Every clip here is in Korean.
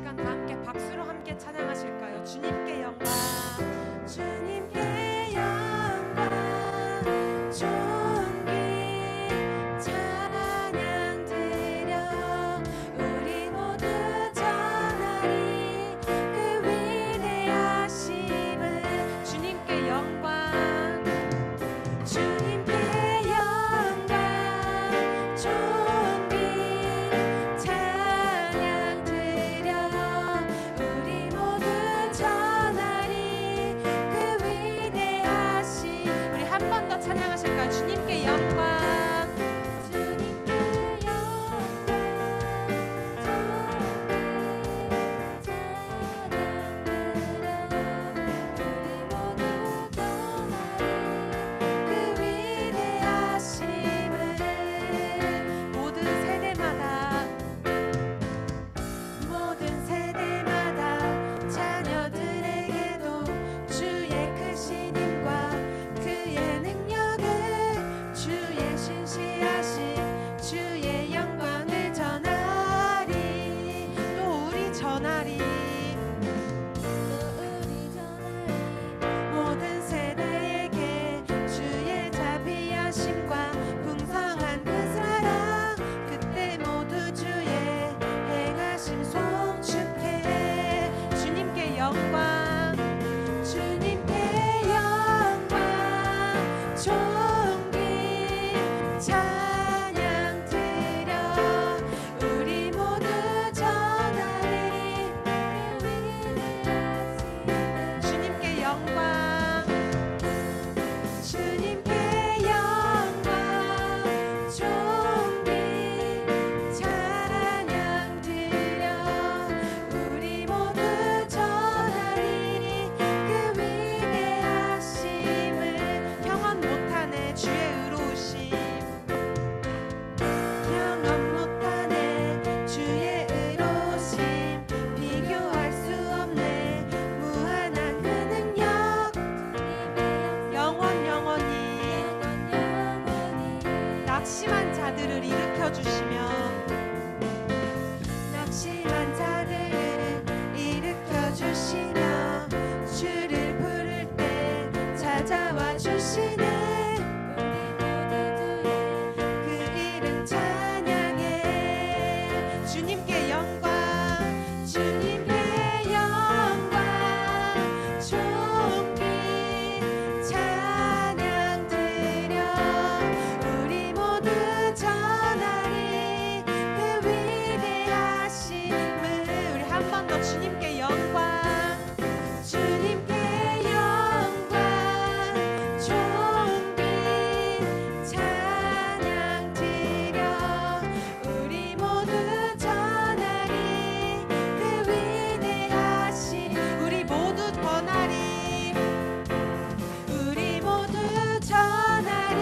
시간 다 함께 박수로 함께 찬양하실까요? 주님께 영광, 주님께 영광, 존귀 찬양 드려 우리 모두 전하리 그 위대하심을. 주님께 영광, 주님께 영광, 존귀 찬양 드려 우리 모두 전하리 그 위대하심. 우리 한 번 더 찬양하실까요? 주님께 영광, 주님께 영광, 모든 세대마다 자녀들에게도 주의 크신 힘과 그의 능력을, 주의 신실하심, 주의 영광을 전하리. 또 우리 전하리. 모든 세대에게 주의 자비하심과 풍성한 그 사랑, 그때 모두 주의 행하심 송축해. 주님께 영광, 주님께 영광, 존귀 찬양 드려 우리 모두 전하리 그 위대하심. 주님께 영광, 주님께 영광, 존귀 찬양 드려 우리 모두 전하리 그 위대하심을. 경험 못하네 주의 의로우심, 경험 못하네 주의 의로우심, 비교할 수 없네 무한한 그 능력. 영원히 낙심한 자들을 일으켜 주시며, 낙심한 자들을 일으켜 주시며 주를 부를 때 찾아와 주시네. 그 이름 찬양해. 주님께 영광, 주님께 영광, 존귀 찬양 드려 우리 모두 전하리 그 위대하심을. 우리 한 번 더 주님께 영광, 주님께 영광, 존귀 찬양 드려 우리 모두 전하리 그 위대하심. 우리 모두 전하리, 우리 모두 전하리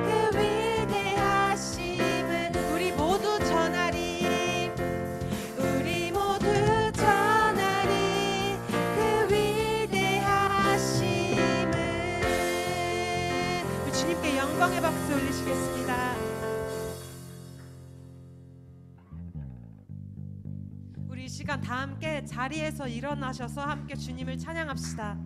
그 위대하심을. 우리 모두 전하리, 우리 모두 전하리 그 위대하심을. 우리 주님께 영광의 박수 올리시겠습니다. 우리 이 시간 다 함께 자리에서 일어나셔서 함께 주님을 찬양합시다.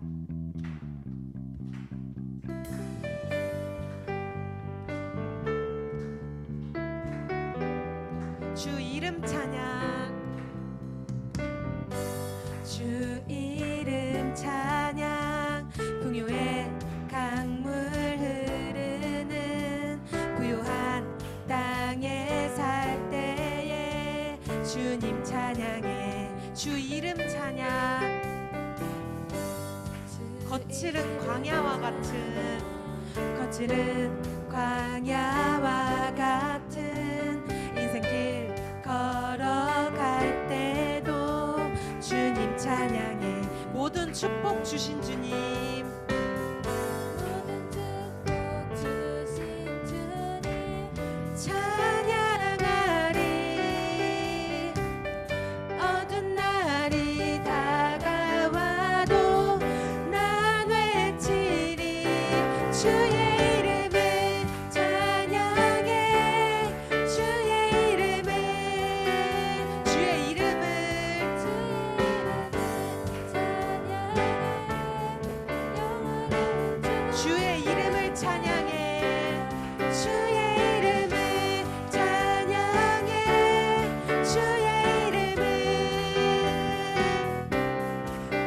주 이름 찬양, 주 이름 찬양. 풍요의 강물 흐르는 부요한 땅에 살 때에 주님 찬양해. 주 이름 찬양. 거칠은 광야와 같은, 거칠은 광야와 같은 인생길 걸어갈 때도 주님 찬양해. 모든 축복 주신 주님, 모든 축복 주신 주님 찬양하리. 어두운 날이 다가와도 난 외치리. 주의 이름을 찬양해, 주의 이름을, 주의 이름을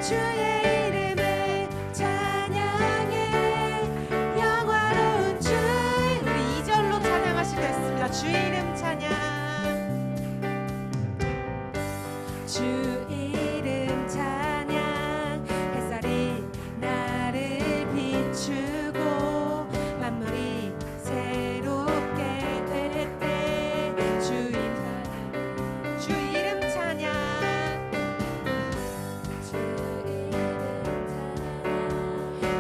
주의 이름을 찬양해 영화로운 주. 우리 2절로 찬양하시게 됐습니다. 주의 이름 찬양. 주 이름 찬양. 햇살이 나를 비추고 만물이 새롭게 될 때 주 이름 찬양. 주 이름 찬양.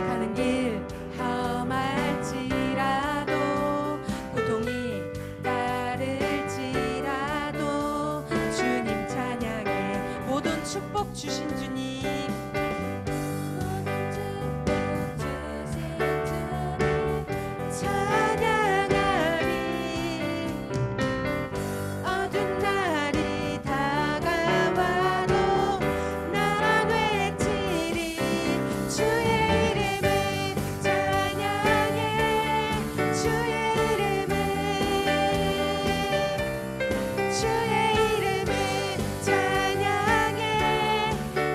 가는 길 험할지라도 고통이 따를지라도 주님 찬양해. 모든 축복 주신 주님. 찬양하리. 어두운 날이 다가와도 나란 외치리. 주의 이름을 찬양해. 주의 이름을 주의 이름을 찬양해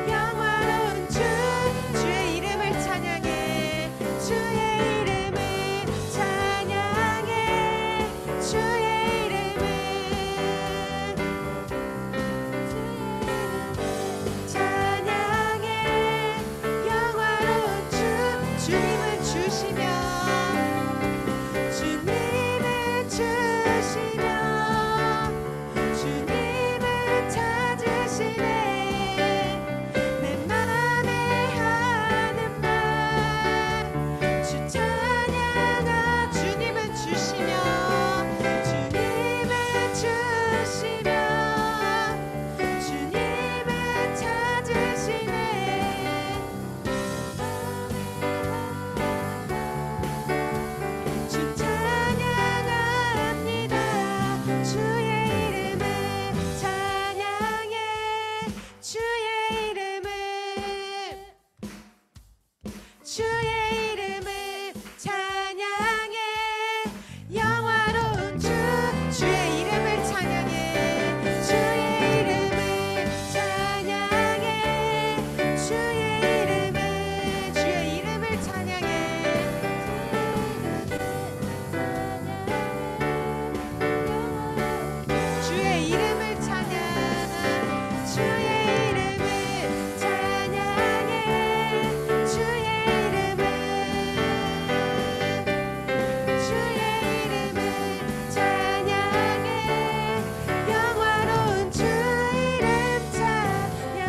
영화로운 주. 주의 이름을 찬양해. 주의 이름을 찬양해. 주의 이름을 찬양해 영화로운 주. 주님을 주시며 주님을 주시며 주님을 찾으시네. 내 맘에 하는 말 주 찬양하. 주님을 주시며 주님을 주시며 주님을 찾으시네. 주 찬양합니다. 주의 이름을 찬양해. 주의 이름을 주의 이름을 찬양해 영화로운 주. 주의 이름을 찬양해. 주의 이름을 찬양해. 주의 이름을 주의 이름을 찬양해. 주의 이름을 찬양. 주의 이름을 찬양해. 주의 이름을 주의 이름을 찬양해 영화로운 주 이름 찬양.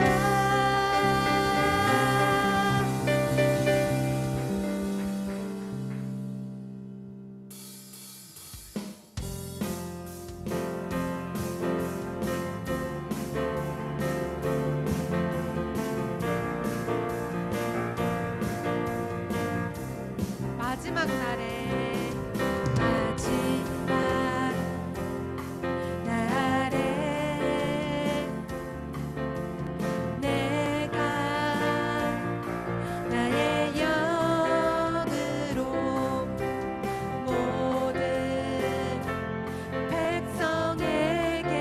마지막 날에 내가 나의 영으로 모든 백성에게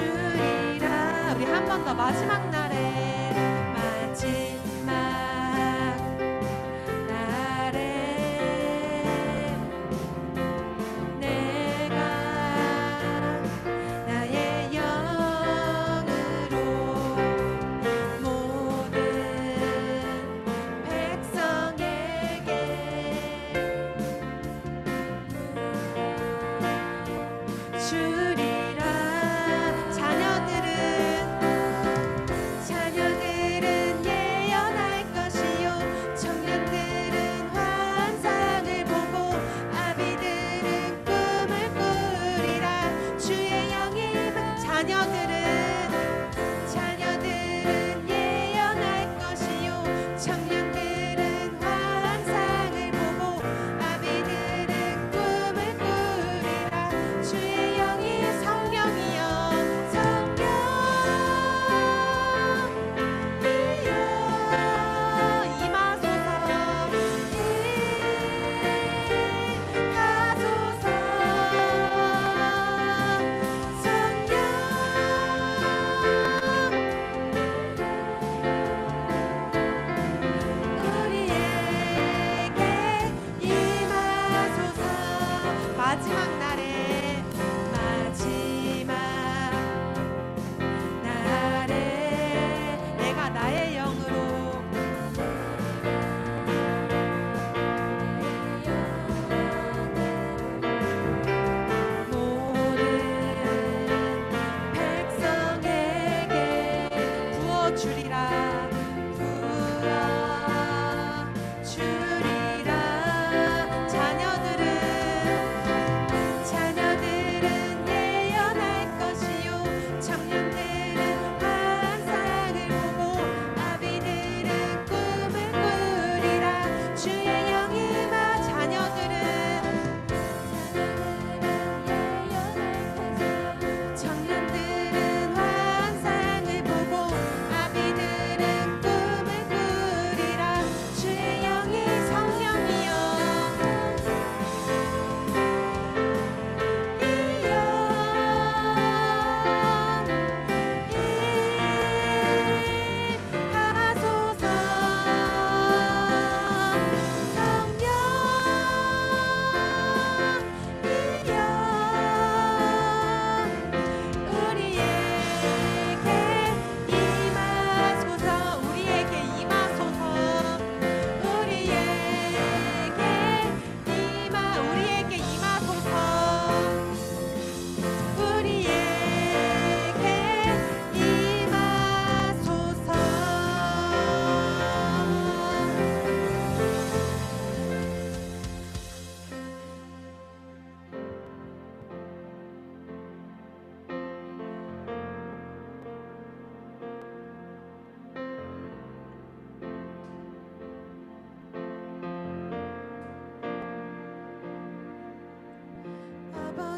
부어주리라. 우리 한 번 더. 마지막 날에 내가 나의 영으로 모든 백성에게 주리라. 자녀들은 예언할 것이요 청년들은 환상을 보고 아비들은 꿈을 꾸리라. 주의 영이 자녀들은 예언할 것이요 청년들은 환상을 보고 아비들은 꿈을 꾸리라. 주의 영이 성령이여 성령이여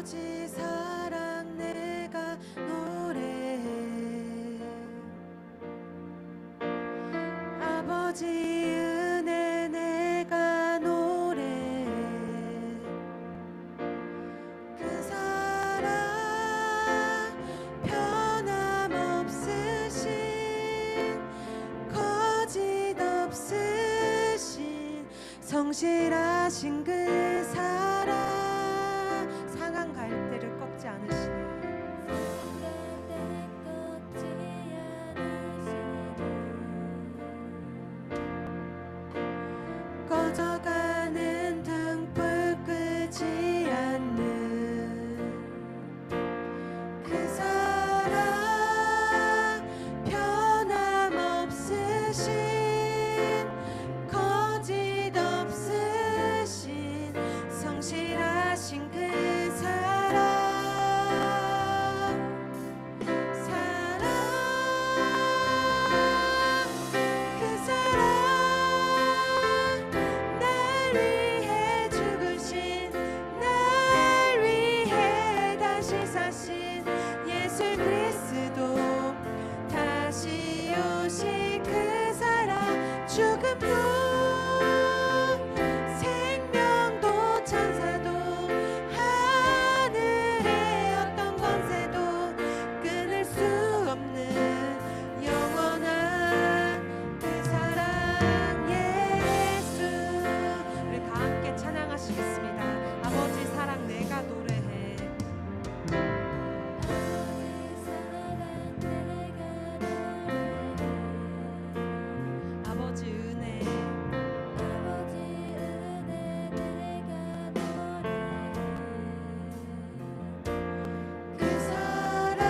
아버지 사랑 내가 노래해. 아버지 은혜 내가 노래해. 그 사랑 변함없으신 거짓 없으신 성실하신 그 사랑 상한 갈대를 꺾지 않으시네. 꺼져가는 등불 끄지 않는 그 사랑 변함없으신 거짓 없으신 성실하신 그 사랑 그 사랑 날 위해 죽으신 날 위해 다시 사신 예수 그리스도 다시 오실 그 사랑 죽음도 생명도 천사도 하늘의 어떤 권세도 끊을 수 없는 영원한 그 사랑 예수. 우리 다 함께 찬양하시겠습니다. 아버지 사랑 내가 노래해. 아버지 은혜 그 사랑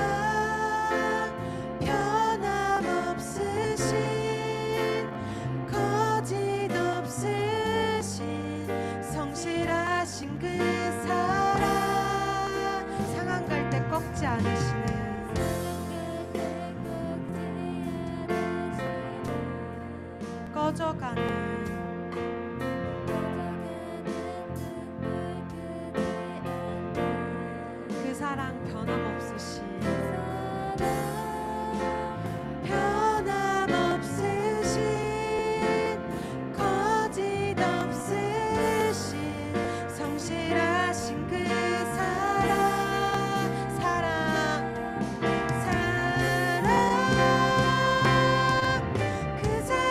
변함없으신 거짓 없으신 성실하신 그 사랑 상한 갈대 꺾지 않으시는 꺼져가는 그 사랑 변함없으신 변함없으신 거짓 없으신 성실하신 그 사랑 그 사랑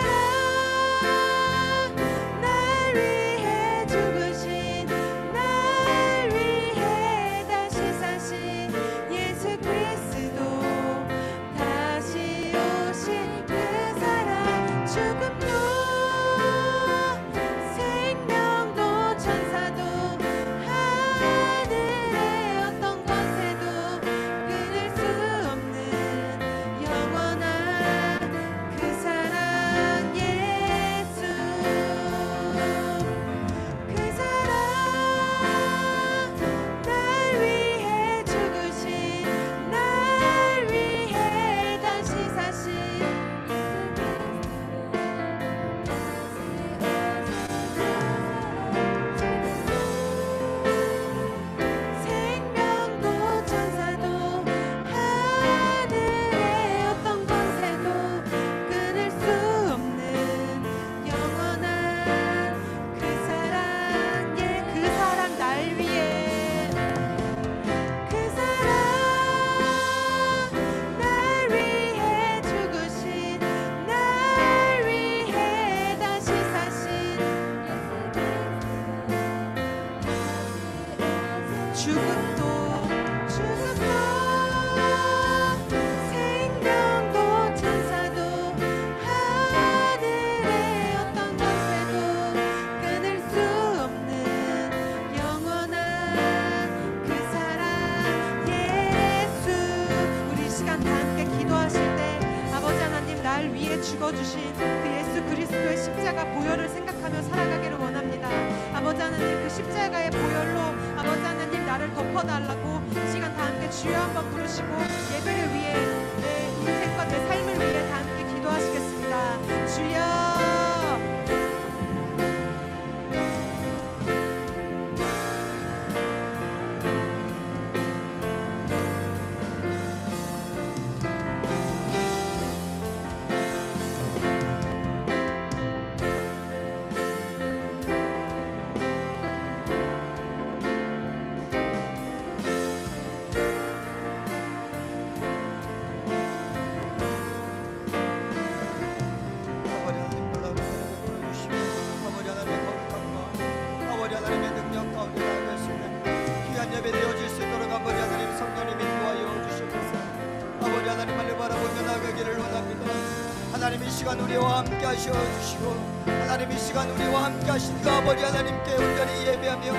날 위해 죽으신 날 위해 다시 사신 예수 그리스도 다시 오실 그 사랑 죽음도 생명도 천사도 하늘의 어떤 권세도 끊을 수 없는 영원한 그 사랑 예수. 그 사랑 날 위해 죽으신 날 위해 다시 사신 생명도 천사도 하늘의 어떤 권세도 끊을 수 없는 영원한 그 사랑 그 사랑 날 위해 그 사랑 날 위해 죽으신 날 위해 다시 사신 죽음도 생명도 천사도 하늘의 어떤 권세도 끊을 수 없는 영원한 그 사랑 예수. 우리 이 시간 다 함께 기도하실 때 아버지 하나님 날 위해 죽어주신 그 예수 그리스도의 십자가 보혈을 생각하며 살아가기를 원합니다. 아버지 하나님 그 십자가의 보혈로 아버지 하나님 나를 덮어달라고 이 시간 다 함께 주여 한번 부르시고 예배를 위해 내 인생과 내 삶을 위해 다 함께 기도하시겠습니다. 주여 하나님 이 시간 우리와 함께 하셔 주시고 하나님 이 시간 우리와 함께 하신 그 아버지 하나님께 온전히 예배하며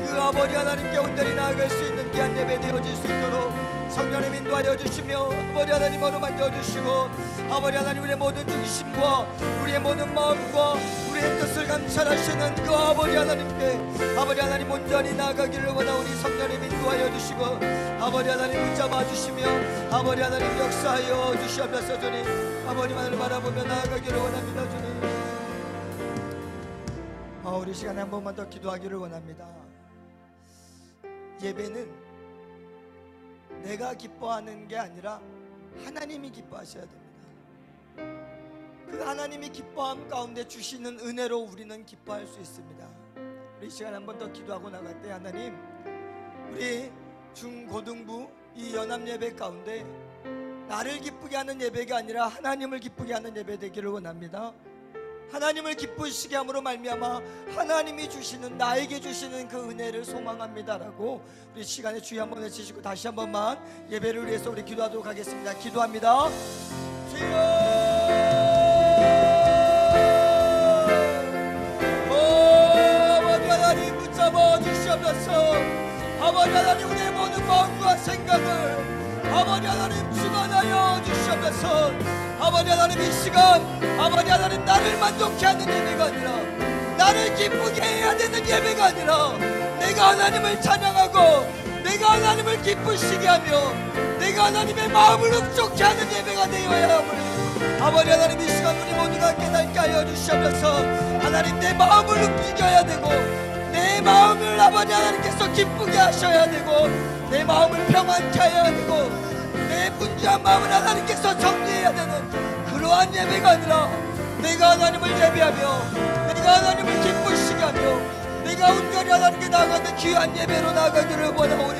그 아버지 하나님께 온전히 나아갈 수 있는 귀한 예배 되어질 수 있도록 성령님 인도하여 주시며 아버지 하나님 어루만져 주시고 아버지 하나님 우리의 모든 중심과 우리의 모든 마음과 우리의 뜻을 감찰하시는 그 아버지 하나님께 아버지 하나님 온전히 나아가기를 원하오니 성령님 인도하여 주시고 아버지 하나님 붙잡아 주시며 아버지 하나님 역사하여 주시옵소서. 주님 아버지만을 바라보며 나아가기를 원합니다. 주님 우리 시간에 한 번만 더 기도하기를 원합니다. 예배는 내가 기뻐하는 게 아니라 하나님이 기뻐하셔야 됩니다. 그 하나님이 기뻐함 가운데 주시는 은혜로 우리는 기뻐할 수 있습니다. 우리 시간 한 번 더 기도하고 나갈 때 하나님 우리 중고등부 이 연합 예배 가운데 나를 기쁘게 하는 예배가 아니라 하나님을 기쁘게 하는 예배 되기를 원합니다. 하나님을 기쁘시게 함으로 말미암아 하나님이 주시는 나에게 주시는 그 은혜를 소망합니다라고 우리 시간에 주여 한번 외치시고 다시 한 번만 예배를 위해서 우리 기도하도록 하겠습니다. 기도합니다. 주여 아버지 하나님 붙잡아 주시옵소서. 아버지 하나님 우리의 모든 마음과 생각을 아버지 하나님 주관하여 주시옵소서. 아버지 하나님 이 시간 아버지 하나님 나를 만족케 하는 예배가 아니라 나를 기쁘게 해야 되는 예배가 아니라 내가 하나님을 찬양하고 내가 하나님을 기쁘시게 하며 내가 하나님의 마음을 흡족케 하는 예배가 되어야 하오니 아버지 하나님 이 시간 우리 모두가 깨닫게 하여 주시옵소서. 하나님 내 마음을 움직여야 되고 내 마음을 아버지 하나님께서 기쁘게 하셔야 되고 내 마음을 평안케 해야 되고 내 분주한 마음을 하나님께서 정리해야 되는 그러한 예배가 아니라 내가 하나님을 예배하며 내가 하나님을 기쁘시게 하며 내가 온전히 하나님께 나아가는 귀한 예배로 나아가기를 원하오니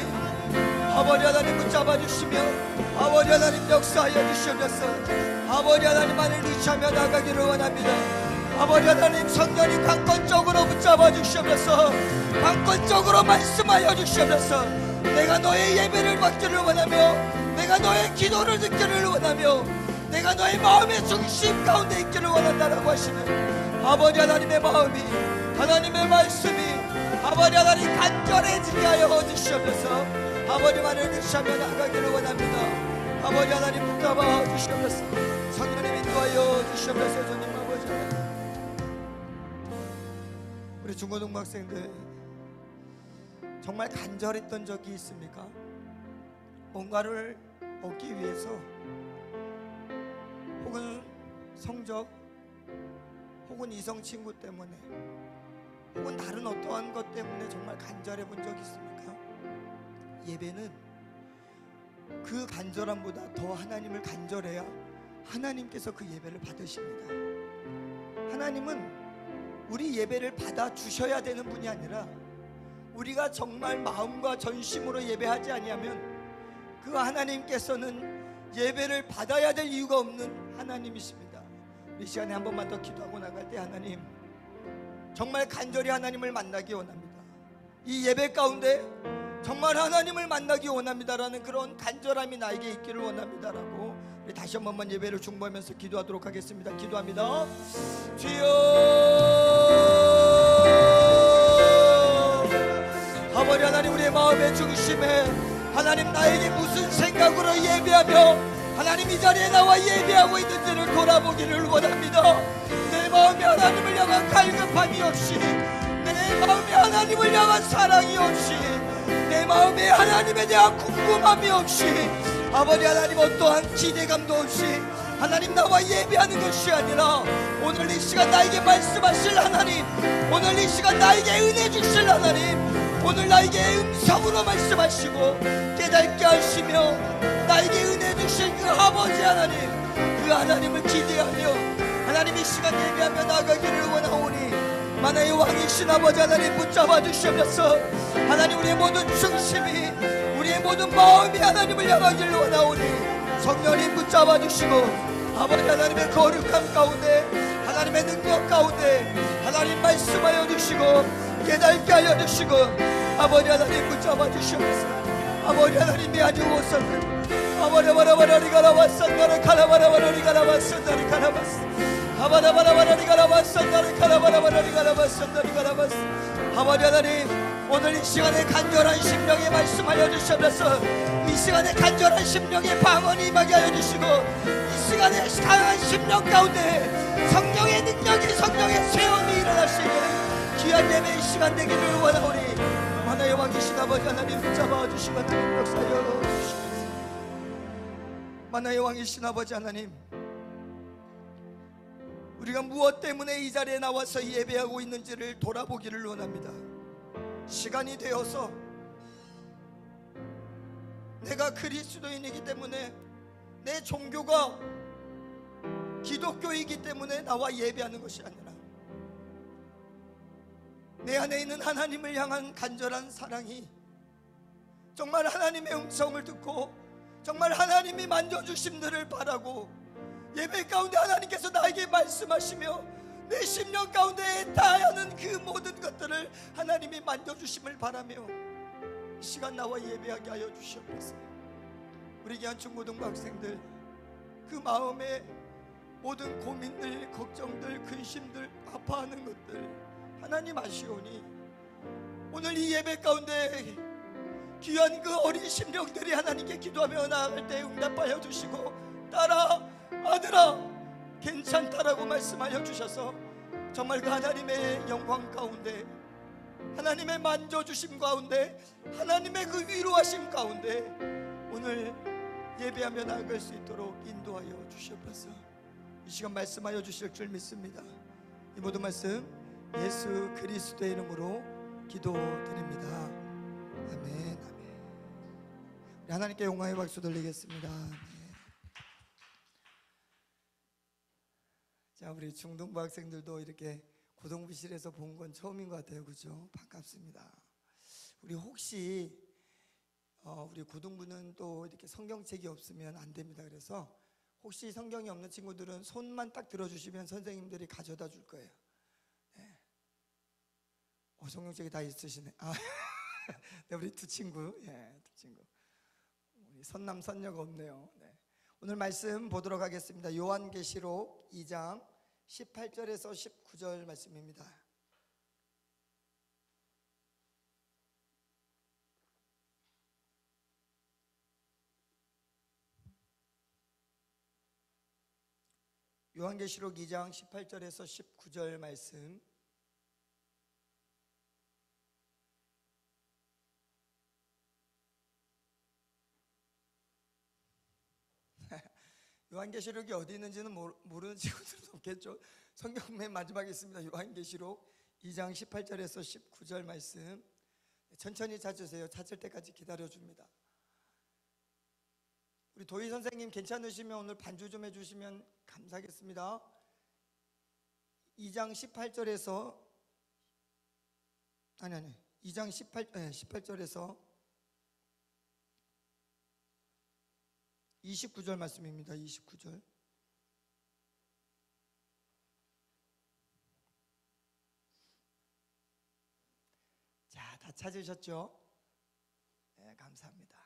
아버지 하나님 붙잡아 주시며 아버지 하나님 역사하여 주시옵소서. 아버지 하나님만을 의지하며 나아가기를 원합니다. 아버지 하나님 성령이 강권적으로 붙잡아 주시옵소서. 강권적으로 말씀하여 주시옵소서. 내가 너의 예배를 받기를 원하며 내가 너의 기도를 듣기를 원하며 내가 너의 마음의 중심 가운데 있기를 원한다라고 하시는 아버지 하나님의 마음이 하나님의 말씀이 아버지 하나님 간절해지게 하여 주시옵소서. 아버지만을 의지하며 나가기를 원합니다. 아버지 하나님 붙잡아 주시옵소서. 성령님 인도하여 주시옵소서. 주님 아버지 하나님 우리 중고등부 학생들 정말 간절했던 적이 있습니까? 뭔가를 얻기 위해서 혹은 성적 혹은 이성 친구 때문에 혹은 다른 어떠한 것 때문에 정말 간절해 본 적 있습니까? 예배는 그 간절함보다 더 하나님을 간절해야 하나님께서 그 예배를 받으십니다. 하나님은 우리 예배를 받아 주셔야 되는 분이 아니라 우리가 정말 마음과 전심으로 예배하지 아니하면 그 하나님께서는 예배를 받아야 될 이유가 없는 하나님이십니다. 이 시간에 한 번만 더 기도하고 나갈 때 하나님 정말 간절히 하나님을 만나기 원합니다. 이 예배 가운데 정말 하나님을 만나기 원합니다라는 그런 간절함이 나에게 있기를 원합니다라고 우리 다시 한 번만 예배를 중보하면서 기도하도록 하겠습니다. 기도합니다. 주여 아버지 하나님 우리의 마음의 중심에 하나님 나에게 무슨 생각으로 예배하며 하나님 이 자리에 나와 예배하고 있는지를 돌아보기를 원합니다. 내 마음에 하나님을 향한 갈급함이 없이 내 마음에 하나님을 향한 사랑이 없이 내 마음에 하나님에 대한 궁금함이 없이 아버지 하나님 어떠한 기대감도 없이 하나님 나와 예배하는 것이 아니라 오늘 이 시간 나에게 말씀하실 하나님 오늘 이 시간 나에게 은혜 주실 하나님 오늘 나에게 음성으로 말씀하시고 깨닫게 하시며 나에게 은혜 주실 그 아버지 하나님 그 하나님을 기대하며 하나님 이 시간 예배하며 나가기를 원하오니 만화의 왕이신 아버지 하나님 붙잡아 주시옵소서. 하나님 우리의 모든 중심이 우리의 모든 마음이 하나님을 향하기를 원하오니 성령님 붙잡아 주시고 아버지 하나님의 거룩함 가운데 하나님의 능력 가운데 하나님 말씀하여 주시고 깨닫게 하여 주시고 아버지 하나님 붙잡아 주시옵소서. 아버지 하나님 미안하옵소서. 아버지 하바라바라바라리가라바산다리 칼라바라바라리가라바산다리 칼라바스 하바라바라바라리가라바산다리 칼라바라바라리가라바산다리 칼라바스. 아버지 하나님, 오늘 이 시간에 간절한 심령에 말씀하여 주시옵소서. 이 시간에 간절한 심령에 방언이 임하게 하여 주시고, 이 시간에 강한 심령 가운데 성령의 능력이, 성령의 체험이 일어날 수 있는 귀한 예배 이 시간 되기를 원하오니 하나의 왕이신 아버지 하나님 붙잡아 주시고 하나님 역사하여 주시옵소서. 만나의 왕이신 아버지 하나님, 우리가 무엇 때문에 이 자리에 나와서 예배하고 있는지를 돌아보기를 원합니다. 시간이 되어서 내가 그리스도인이기 때문에, 내 종교가 기독교이기 때문에 나와 예배하는 것이 아니라 내 안에 있는 하나님을 향한 간절한 사랑이, 정말 하나님의 음성을 듣고 정말 하나님이 만져주심들을 바라고, 예배 가운데 하나님께서 나에게 말씀하시며 내 심령 가운데 애타하는 그 모든 것들을 하나님이 만져주심을 바라며 이 시간 나와 예배하게 하여 주시옵소서. 우리 귀한 중고등부 학생들, 그 마음에 모든 고민들, 걱정들, 근심들, 아파하는 것들 하나님 아시오니 오늘 이 예배 가운데 귀한 그 어린 심령들이 하나님께 기도하며 나아갈 때 응답하여 주시고, 딸아, 아들아, 괜찮다라고 말씀하여 주셔서 정말 그 하나님의 영광 가운데, 하나님의 만져주심 가운데, 하나님의 그 위로하심 가운데 오늘 예배하며 나아갈 수 있도록 인도하여 주시옵소서. 이 시간 말씀하여 주실 줄 믿습니다. 이 모든 말씀 예수 그리스도의 이름으로 기도드립니다. 아멘. 아멘. 우리 하나님께 영광의 박수 돌리겠습니다. 자, 우리 중등부 학생들도 이렇게 고등부실에서 본 건 처음인 것 같아요. 그죠? 반갑습니다. 우리 혹시 우리 고등부는 또 이렇게 성경책이 없으면 안 됩니다. 그래서 혹시 성경이 없는 친구들은 손만 딱 들어주시면 선생님들이 가져다 줄 거예요. 네. 성경책이 다 있으시네. 네, 우리 두 친구, 두 친구. 우리 선남 선녀가 없네요. 네. 오늘 말씀 보도록 하겠습니다. 요한계시록 2장 18절에서 19절 말씀입니다. 요한계시록 2장 18절에서 19절 말씀. 요한계시록이 어디 있는지는 모르는 친구들은 없겠죠. 성경 맨 마지막에 있습니다. 요한계시록 2장 18절에서 19절 말씀. 천천히 찾으세요. 찾을 때까지 기다려줍니다. 우리 도희 선생님 괜찮으시면 오늘 반주 좀 해주시면 감사하겠습니다. 2장 18절에서 2장 18절에서 29절 말씀입니다. 29절. 자, 다 찾으셨죠? 네, 감사합니다.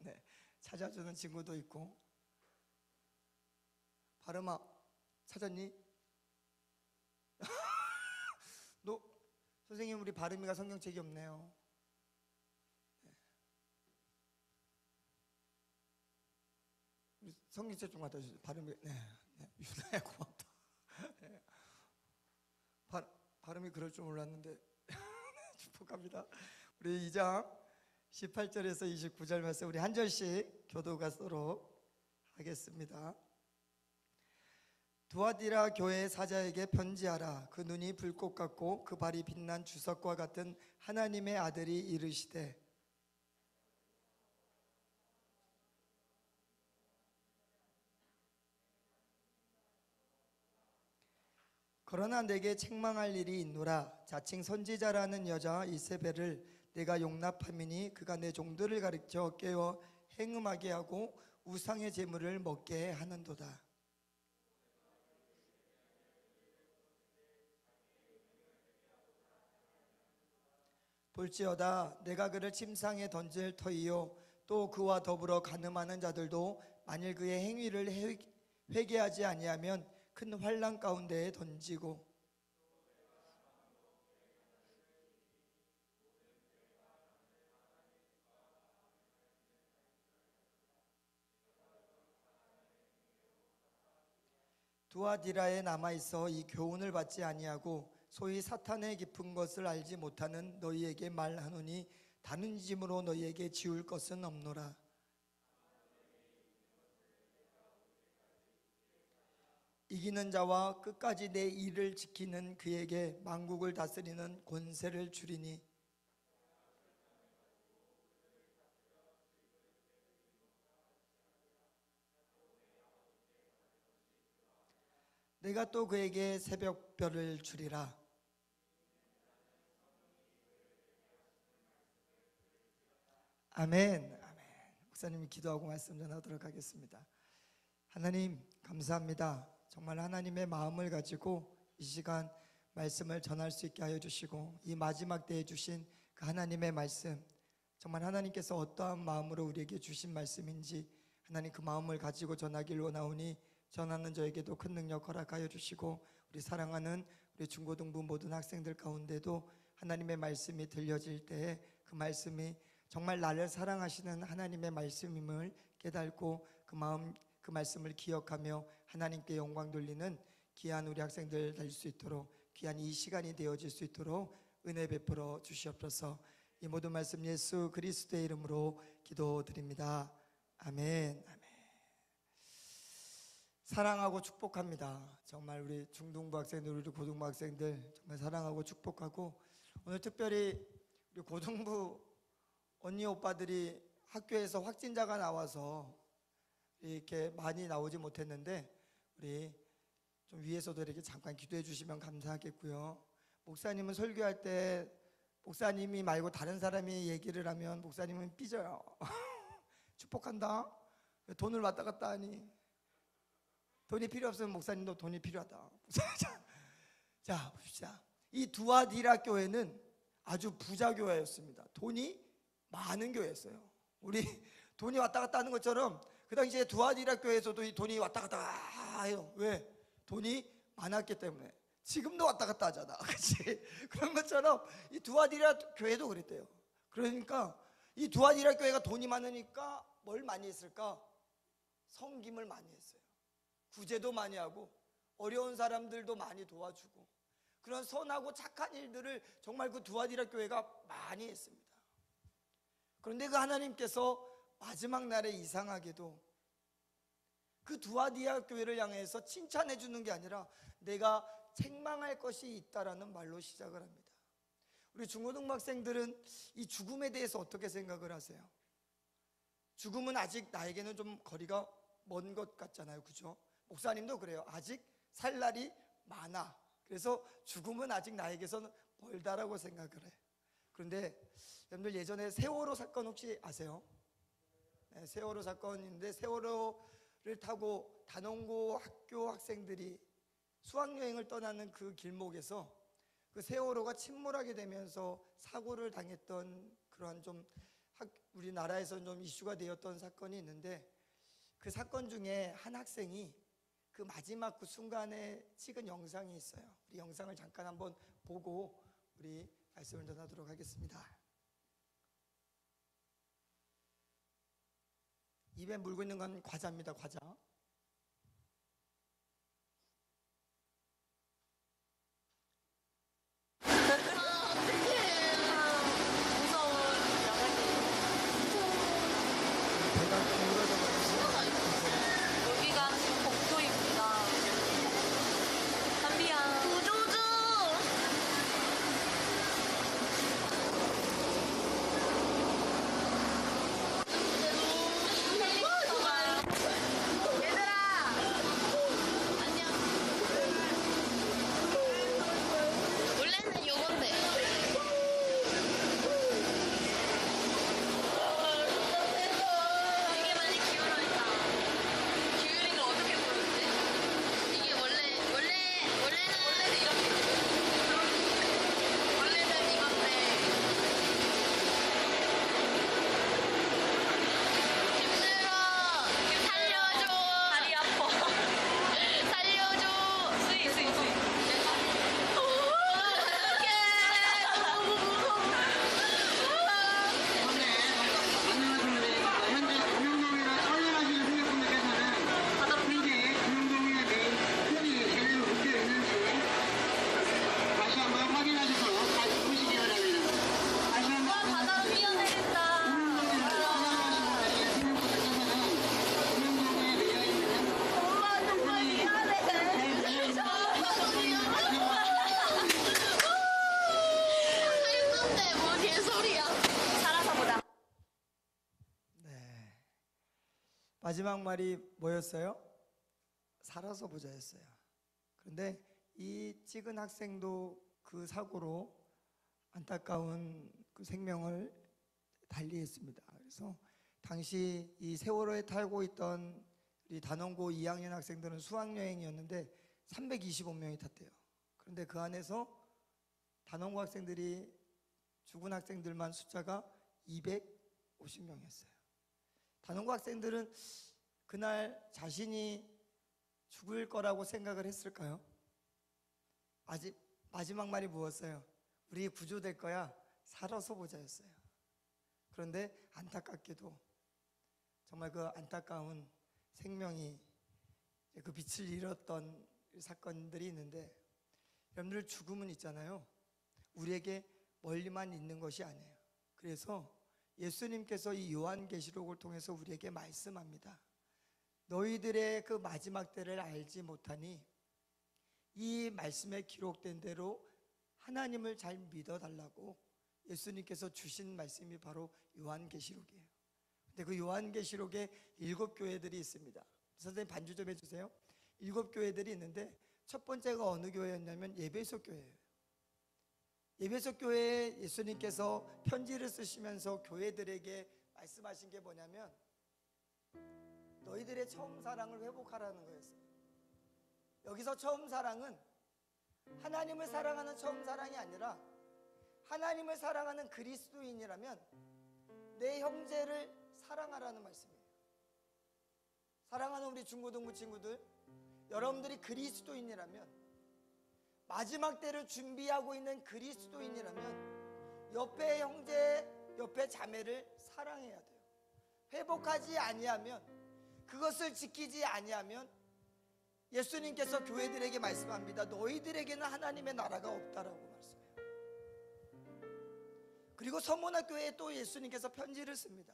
네, 찾아주는 친구도 있고. 바름아, 찾았니? 너, 선생님, 우리 바름이가 성경책이 없네요. 성경책 좀 갖다 주세요. 발음이, 유나야 고맙다. 발음이 그럴 줄 몰랐는데 축복합니다. 우리 2장 18절에서 29절 말씀 우리 한 절씩 교도가도록 하겠습니다. 두아디라 교회 사자에게 편지하라. 그 눈이 불꽃 같고 그 발이 빛난 주석과 같은 하나님의 아들이 이르시되, 그러나 내게 책망할 일이 있노라. 자칭 선지자라는 여자 이세벨을 내가 용납함이니 그가 내 종들을 가르쳐 깨워 행음하게 하고 우상의 제물을 먹게 하는도다. 볼지어다 내가 그를 침상에 던질 터이요 또 그와 더불어 간음하는 자들도 만일 그의 행위를 회개하지 아니하면 큰 환난 가운데에 던지고 두아디라에 남아있어 이 교훈을 받지 아니하고 소위 사탄의 깊은 것을 알지 못하는 너희에게 말하노니 다른 짐으로 너희에게 지울 것은 없노라. 이기는 자와 끝까지 내 일을 지키는 그에게 만국을 다스리는 권세를 주리니 내가 또 그에게 새벽별을 주리라. 아멘. 아멘. 목사님이 기도하고 말씀 전하도록 하겠습니다. 하나님 감사합니다. 정말 하나님의 마음을 가지고 이 시간 말씀을 전할 수 있게 하여 주시고 이 마지막 때에 주신 그 하나님의 말씀, 정말 하나님께서 어떠한 마음으로 우리에게 주신 말씀인지 하나님 그 마음을 가지고 전하길 원하오니 전하는 저에게도 큰 능력 허락하여 주시고 우리 사랑하는 우리 중고등부 모든 학생들 가운데도 하나님의 말씀이 들려질 때에 그 말씀이 정말 나를 사랑하시는 하나님의 말씀임을 깨닫고 그 말씀을 기억하며 하나님께 영광 돌리는 귀한 우리 학생들 될 수 있도록, 귀한 이 시간이 되어질 수 있도록 은혜 베풀어 주시옵소서. 이 모든 말씀 예수 그리스도의 이름으로 기도드립니다. 아멘. 아멘. 사랑하고 축복합니다. 정말 우리 중등부 학생들, 우리 고등부 학생들 정말 사랑하고 축복하고, 오늘 특별히 우리 고등부 언니 오빠들이 학교에서 확진자가 나와서 이렇게 많이 나오지 못했는데 우리 좀 위에서도 이렇게 잠깐 기도해 주시면 감사하겠고요. 목사님은 설교할 때 목사님이 말고 다른 사람이 얘기를 하면 목사님은 삐져요. 축복한다. 돈을 왔다 갔다 하니 돈이 필요 없으면 목사님도 돈이 필요하다. 자 봅시다. 이 두아디라 교회는 아주 부자 교회였습니다. 돈이 많은 교회였어요. 우리 돈이 왔다 갔다 하는 것처럼 그 당시에 두아디라 교회에서도 이 돈이 왔다 갔다 해요. 왜? 돈이 많았기 때문에. 지금도 왔다 갔다 하잖아. 그렇지? 그런 것처럼 이 두아디라 교회도 그랬대요. 그러니까 이 두아디라 교회가 돈이 많으니까 뭘 많이 했을까? 섬김을 많이 했어요. 구제도 많이 하고 어려운 사람들도 많이 도와주고 그런 선하고 착한 일들을 정말 그 두아디라 교회가 많이 했습니다. 그런데 그 하나님께서 마지막 날에 이상하게도 그 두아디라 교회를 향해서 칭찬해 주는 게 아니라 내가 책망할 것이 있다라는 말로 시작을 합니다. 우리 중고등부 학생들은 이 죽음에 대해서 어떻게 생각을 하세요? 죽음은 아직 나에게는 좀 거리가 먼 것 같잖아요. 그죠? 목사님도 그래요. 아직 살 날이 많아. 그래서 죽음은 아직 나에게서는 멀다라고 생각을 해. 그런데 여러분들 예전에 세월호 사건 혹시 아세요? 네, 세월호 사건인데 세월호를 타고 단원고 학교 학생들이 수학여행을 떠나는 그 길목에서 그 세월호가 침몰하게 되면서 사고를 당했던 그러한 좀 우리나라에서 좀 이슈가 되었던 사건이 있는데, 그 사건 중에 한 학생이 그 마지막 그 순간에 찍은 영상이 있어요. 우리 영상을 잠깐 한번 보고 우리 말씀을 전하도록 하겠습니다. 입에 물고 있는 건 과자입니다. 과자. 여기가 지금 복도입니다. 담비야. 구조주! 헬리콥터가 마지막 말이 뭐였어요? 살아서 보자였어요. 그런데 이 찍은 학생도 그 사고로 안타까운 그 생명을 달리했습니다. 그래서 당시 이 세월호에 타고 있던 우리 단원고 2학년 학생들은 수학여행이었는데 325명이 탔대요. 그런데 그 안에서 단원고 학생들이 죽은 학생들만 숫자가 250명이었어요. 단원고 학생들은 그날 자신이 죽을 거라고 생각을 했을까요? 아직 마지막 말이 무엇이었어요? 우리 구조될 거야, 살아서 보자였어요. 그런데 안타깝게도 정말 그 안타까운 생명이 그 빛을 잃었던 사건들이 있는데, 여러분들 죽음은 있잖아요, 우리에게 멀리만 있는 것이 아니에요. 그래서 예수님께서 이 요한계시록을 통해서 우리에게 말씀합니다. 너희들의 그 마지막 때를 알지 못하니 이 말씀에 기록된 대로 하나님을 잘 믿어달라고 예수님께서 주신 말씀이 바로 요한계시록이에요. 근데 그 요한계시록에 7 교회들이 있습니다. 선생님 반주 좀 해주세요. 7 교회들이 있는데 첫 번째가 어느 교회였냐면 에베소 교회예요. 에베소 교회에 예수님께서 편지를 쓰시면서 교회들에게 말씀하신 게 뭐냐면 너희들의 처음 사랑을 회복하라는 거였어요. 여기서 처음 사랑은 하나님을 사랑하는 처음 사랑이 아니라 하나님을 사랑하는 그리스도인이라면 내 형제를 사랑하라는 말씀이에요. 사랑하는 우리 중고등부 친구들, 여러분들이 그리스도인이라면, 마지막 때를 준비하고 있는 그리스도인이라면 옆에 형제, 옆에 자매를 사랑해야 돼요. 회복하지 아니하면, 그것을 지키지 아니하면 예수님께서 교회들에게 말씀합니다. 너희들에게는 하나님의 나라가 없다라고 말씀해요. 그리고 서문학교회에 또 예수님께서 편지를 씁니다.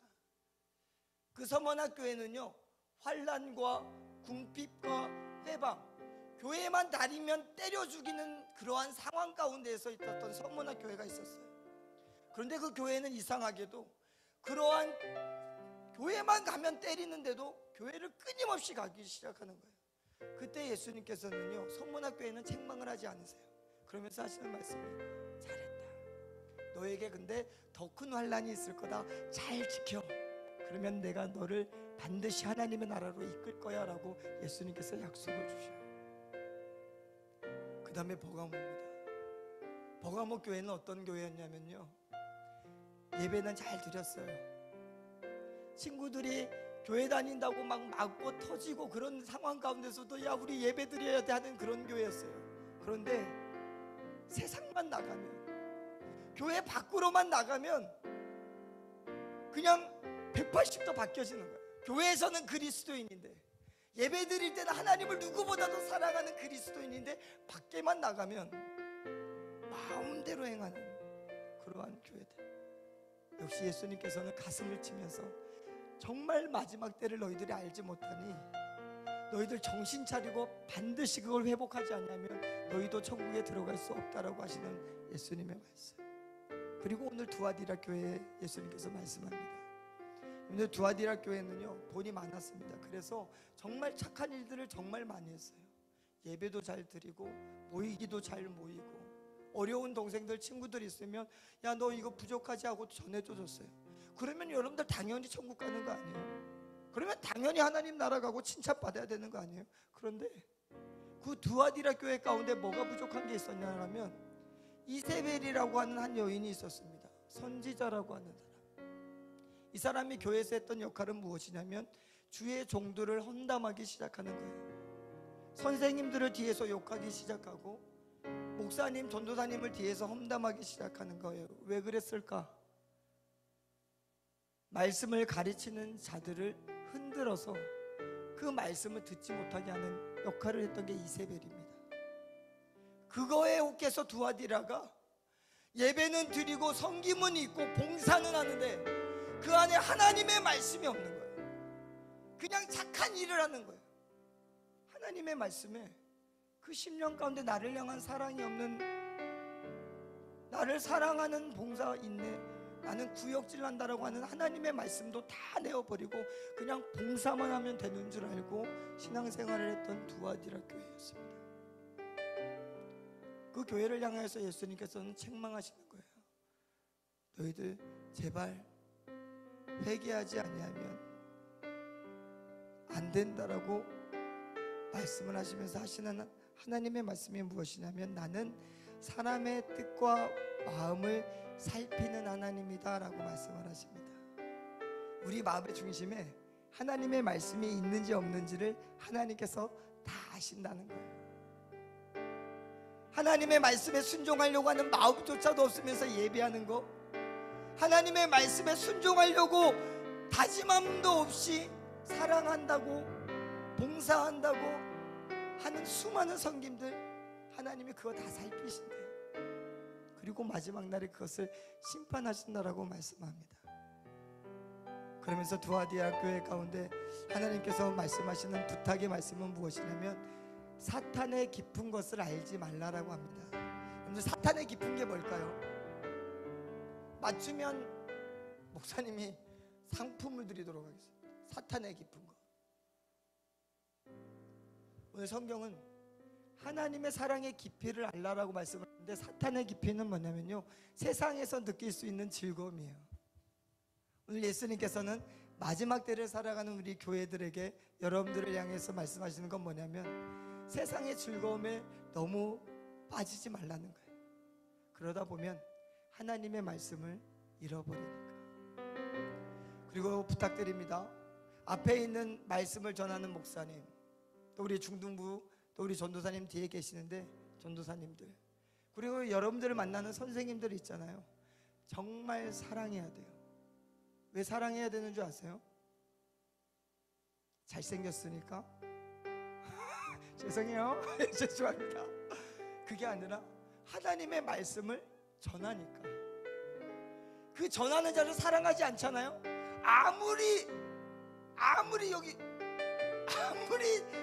그 서문학교회는요, 환난과 궁핍과 회방, 교회만 다니면 때려 죽이는 그러한 상황 가운데에서 있었던 서문학교회가 있었어요. 그런데 그 교회는 이상하게도 그러한 교회만 가면 때리는데도 교회를 끊임없이 가기 시작하는 거예요. 그때 예수님께서는요, 성문학교에는 책망을 하지 않으세요. 그러면서 하시는 말씀이, 잘했다, 너에게 근데 더 큰 환난이 있을 거다, 잘 지켜, 그러면 내가 너를 반드시 하나님의 나라로 이끌 거야 라고 예수님께서 약속을 주셔요. 그 다음에 버가모입니다. 버가모 교회는 어떤 교회였냐면요, 예배는 잘 드렸어요. 친구들이 교회 다닌다고 막 맞고 터지고 그런 상황 가운데서도 야 우리 예배 드려야 돼 하는 그런 교회였어요. 그런데 세상만 나가면, 교회 밖으로만 나가면 그냥 180도 바뀌어지는 거예요. 교회에서는 그리스도인인데, 예배 드릴 때는 하나님을 누구보다도 사랑하는 그리스도인인데, 밖에만 나가면 마음대로 행하는 그러한 교회들. 역시 예수님께서는 가슴을 치면서 정말 마지막 때를 너희들이 알지 못하니 너희들 정신 차리고 반드시 그걸 회복하지 않으면 너희도 천국에 들어갈 수 없다라고 하시는 예수님의 말씀. 그리고 오늘 두아디라 교회에 예수님께서 말씀합니다. 오늘 두아디라 교회는요, 돈이 많았습니다. 그래서 정말 착한 일들을 정말 많이 했어요. 예배도 잘 드리고 모이기도 잘 모이고, 어려운 동생들 친구들 있으면 야 너 이거 부족하지 하고 전해줘 줬어요. 그러면 여러분들 당연히 천국 가는 거 아니에요? 그러면 당연히 하나님 나라 가고 칭찬받아야 되는 거 아니에요? 그런데 그 두아디라 교회 가운데 뭐가 부족한 게 있었냐면, 이세벨이라고 하는 한 여인이 있었습니다. 선지자라고 하는 사람. 이 사람이 교회에서 했던 역할은 무엇이냐면 주의 종들을 험담하기 시작하는 거예요. 선생님들을 뒤에서 욕하기 시작하고 목사님, 전도사님을 뒤에서 험담하기 시작하는 거예요. 왜 그랬을까? 말씀을 가르치는 자들을 흔들어서 그 말씀을 듣지 못하게 하는 역할을 했던 게 이세벨입니다. 그거에 혹해서 두아디라가 예배는 드리고 섬김은 있고 봉사는 하는데 그 안에 하나님의 말씀이 없는 거예요. 그냥 착한 일을 하는 거예요. 하나님의 말씀에 그 10년 가운데 나를 향한 사랑이 없는, 나를 사랑하는 봉사 인내, 나는 구역질 난다라고 하는 하나님의 말씀도 다 내어버리고 그냥 봉사만 하면 되는 줄 알고 신앙생활을 했던 두아디라 교회였습니다. 그 교회를 향해서 예수님께서는 책망하시는 거예요. 너희들 제발 회개하지 아니하면 안 된다라고 말씀을 하시면서 하시는 하나님의 말씀이 무엇이냐면 나는 사람의 뜻과 마음을 살피는 하나님이다 라고 말씀을 하십니다. 우리 마음의 중심에 하나님의 말씀이 있는지 없는지를 하나님께서 다 아신다는 거예요. 하나님의 말씀에 순종하려고 하는 마음조차도 없으면서 예배하는 거, 하나님의 말씀에 순종하려고 다짐함도 없이 사랑한다고 봉사한다고 하는 수많은 성김들, 하나님이 그거 다 살피신대요. 그리고 마지막 날에 그것을 심판하신다라고 말씀합니다. 그러면서 두아디아 교회 가운데 하나님께서 말씀하시는 부탁의 말씀은 무엇이냐면 사탄의 깊은 것을 알지 말라라고 합니다. 그런데 사탄의 깊은 게 뭘까요? 맞추면 목사님이 상품을 드리도록 하겠습니다. 사탄의 깊은 것. 오늘 성경은 하나님의 사랑의 깊이를 알라라고 말씀을 하는데 사탄의 깊이는 뭐냐면요, 세상에서 느낄 수 있는 즐거움이에요. 오늘 예수님께서는 마지막 때를 살아가는 우리 교회들에게, 여러분들을 향해서 말씀하시는 건 뭐냐면 세상의 즐거움에 너무 빠지지 말라는 거예요. 그러다 보면 하나님의 말씀을 잃어버리니까. 그리고 부탁드립니다. 앞에 있는 말씀을 전하는 목사님, 또 우리 중등부, 또 우리 전도사님 뒤에 계시는데 전도사님들, 그리고 여러분들을 만나는 선생님들 있잖아요. 정말 사랑해야 돼요. 왜 사랑해야 되는 줄 아세요? 잘생겼으니까? 죄송해요. 죄송합니다. 그게 아니라 하나님의 말씀을 전하니까. 그 전하는 자를 사랑하지 않잖아요. 아무리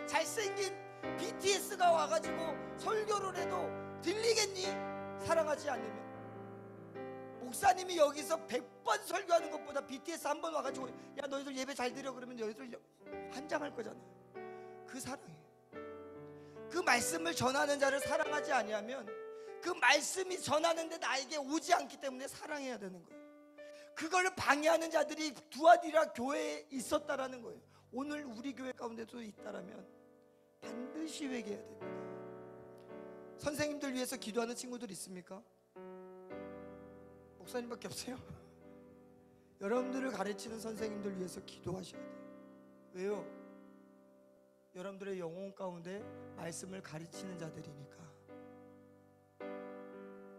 잘생긴 BTS가 와가지고 설교를 해도 들리겠니? 사랑하지 않으면. 목사님이 여기서 100번 설교하는 것보다 BTS 한 번 와가지고 야 너희들 예배 잘 드려 그러면 너희들 환장할 거잖아요. 그 사랑이에요. 그 말씀을 전하는 자를 사랑하지 아니하면 그 말씀이 전하는데 나에게 오지 않기 때문에 사랑해야 되는 거예요. 그걸 방해하는 자들이 두아디라 교회에 있었다라는 거예요. 오늘 우리 교회 가운데도 있다라면 반드시 회개해야 됩니다. 선생님들 위해서 기도하는 친구들 있습니까? 목사님밖에 없어요? 여러분들을 가르치는 선생님들 위해서 기도하셔야 돼요. 왜요? 여러분들의 영혼 가운데 말씀을 가르치는 자들이니까.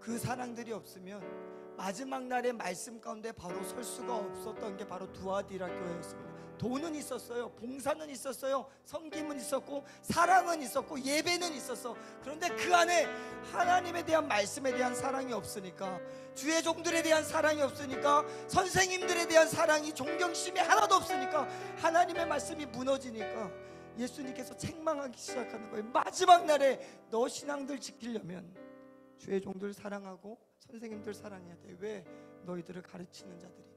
그 사랑들이 없으면 마지막 날의 말씀 가운데 바로 설 수가 없었던 게 바로 두아디라 교회였습니다. 돈은 있었어요. 봉사는 있었어요. 섬김은 있었고 사랑은 있었고 예배는 있었어. 그런데 그 안에 하나님에 대한 말씀에 대한 사랑이 없으니까, 주의 종들에 대한 사랑이 없으니까, 선생님들에 대한 사랑이, 존경심이 하나도 없으니까 하나님의 말씀이 무너지니까 예수님께서 책망하기 시작하는 거예요. 마지막 날에 너 신앙들 지키려면 주의 종들 사랑하고 선생님들 사랑해야 돼. 왜? 너희들을 가르치는 자들이니까.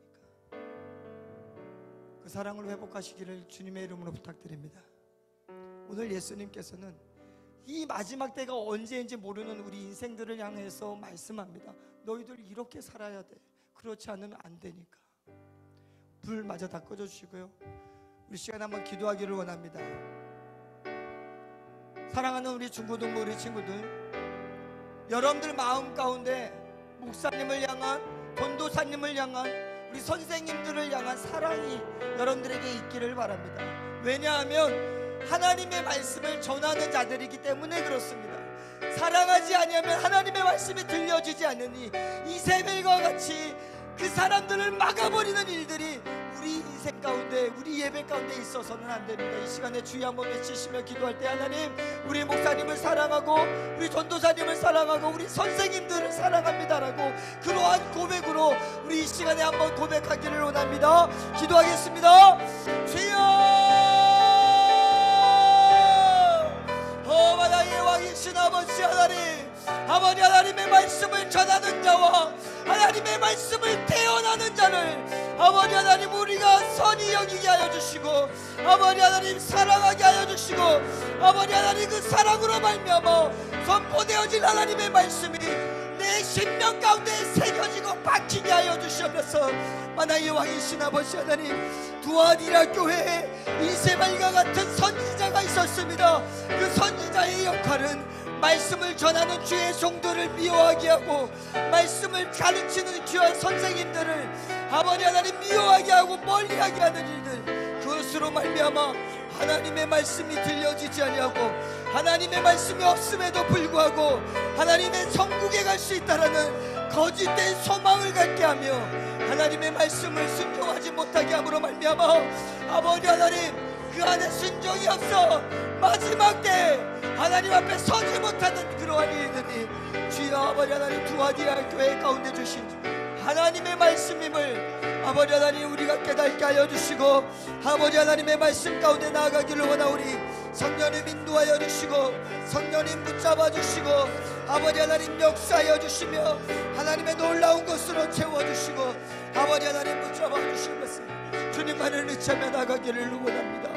그 사랑을 회복하시기를 주님의 이름으로 부탁드립니다. 오늘 예수님께서는 이 마지막 때가 언제인지 모르는 우리 인생들을 향해서 말씀합니다. 너희들 이렇게 살아야 돼. 그렇지 않으면 안 되니까. 불 마저 다 꺼져주시고요, 우리 시간 한번 기도하기를 원합니다. 사랑하는 우리 중고등부 우리 친구들, 여러분들 마음 가운데 목사님을 향한, 전도사님을 향한, 우리 선생님들을 향한 사랑이 여러분들에게 있기를 바랍니다. 왜냐하면 하나님의 말씀을 전하는 자들이기 때문에 그렇습니다. 사랑하지 아니하면 하나님의 말씀이 들려주지 않으니 이세벨과 같이 그 사람들을 막아버리는 일들이 우리 인생 가운데, 우리 예배 가운데 있어서는 안 됩니다. 이 시간에 주여 한번 외치시며 기도할 때, 하나님, 우리 목사님을 사랑하고 우리 전도사님을 사랑하고 우리 선생님들을 사랑합니다라고 그러한 고백으로 우리 이 시간에 한번 고백하기를 원합니다. 기도하겠습니다. 주여, 바다의 왕이신 아버지 하나님, 아버지 하나님의 말씀을 전하는 자와 하나님의 말씀을 태어나는 자를 아버지 하나님 우리가 선히 여기게 하여 주시고, 아버지 하나님 사랑하게 하여 주시고, 아버지 하나님 그 사랑으로 말미암아 선포되어진 하나님의 말씀이 내 심령 가운데 새겨지고 박히게 하여 주시옵소서. 만왕의 왕이신 아버지 하나님, 두아디라 교회에 이세발과 같은 선지자가 있었습니다. 그 선지자의 역할은 말씀을 전하는 주의 종들을 미워하게 하고, 말씀을 가르치는 주의 선생님들을 아버지 하나님 미워하게 하고 멀리하게 하는 일들, 그것으로 말미암아 하나님의 말씀이 들려지지 아니하고 하나님의 말씀이 없음에도 불구하고 하나님의 천국에 갈 수 있다라는 거짓된 소망을 갖게 하며 하나님의 말씀을 순종하지 못하게 함으로 말미암아 아버지 하나님 그 안에 순종이 없어 마지막 때 하나님 앞에 서지 못하는 그러한 일들이 주여 아버지 하나님 두아디아 교회 가운데 주신 하나님의 말씀임을 아버지 하나님 우리가 깨닫게 하여 주시고, 아버지 하나님의 말씀 가운데 나아가기를 원하오니 성령님 인도하여 주시고, 성령님 붙잡아 주시고, 아버지 하나님 역사하여 주시며 하나님의 놀라운 것으로 채워주시고, 아버지 하나님 붙잡아 주시면서 주님만을 의지하며 나가기를 원합니다.